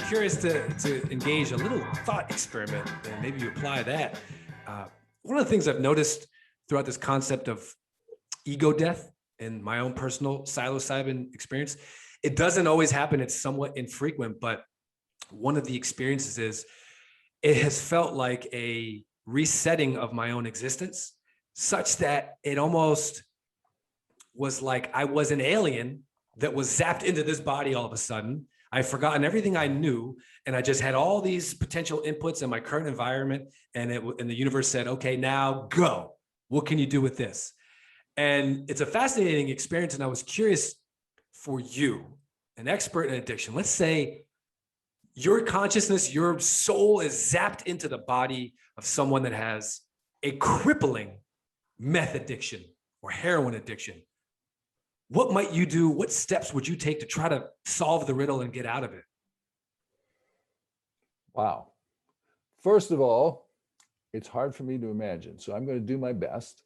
curious to engage a little thought experiment, and maybe you apply that. One of the things I've noticed throughout this concept of ego death in my own personal psilocybin experience, it doesn't always happen. It's somewhat infrequent, but one of the experiences is it has felt like a resetting of my own existence, such that it almost was like I was an alien that was zapped into this body all of a sudden. I've forgotten everything I knew, and I just had all these potential inputs in my current environment, and the universe said, okay, now go. What can you do with this? And it's a fascinating experience, and I was curious for you, an expert in addiction. Let's say your consciousness, your soul is zapped into the body of someone that has a crippling meth addiction or heroin addiction. What might you do? What steps would you take to try to solve the riddle and get out of it? Wow. First of all, it's hard for me to imagine, so I'm going to do my best.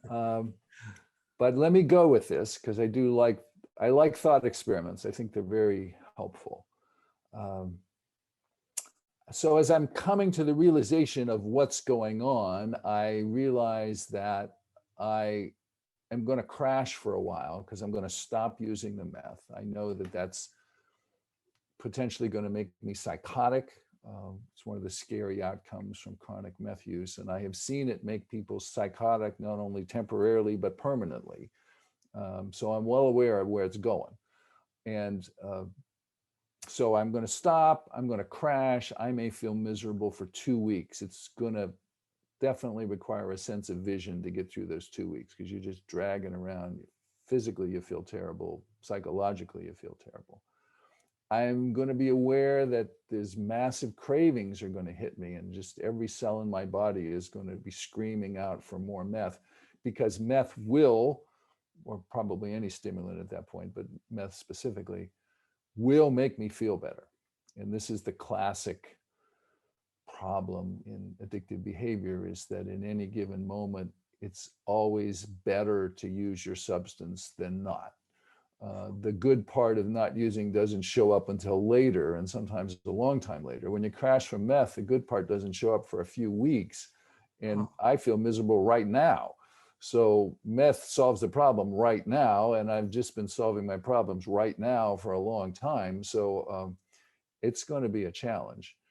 But let me go with this because I like thought experiments. I think they're very helpful. So as I'm coming to the realization of what's going on, I realize that I am going to crash for a while because I'm going to stop using the meth. I know that that's potentially going to make me psychotic. It's one of the scary outcomes from chronic meth use. And I have seen it make people psychotic, not only temporarily, but permanently. So I'm well aware of where it's going. And so I'm going to stop, I'm going to crash. I may feel miserable for 2 weeks. It's going to definitely require a sense of vision to get through those 2 weeks because you're just dragging around. Physically, you feel terrible. Psychologically, you feel terrible. I'm going to be aware that there's massive cravings are going to hit me, and just every cell in my body is going to be screaming out for more meth, because meth will, or probably any stimulant at that point, but meth specifically, will make me feel better. And this is the classic problem in addictive behavior, is that in any given moment, it's always better to use your substance than not. The good part of not using doesn't show up until later, and sometimes a long time later. When you crash from meth, the good part doesn't show up for a few weeks, and I feel miserable right now. So meth solves the problem right now, and I've just been solving my problems right now for a long time. So it's going to be a challenge.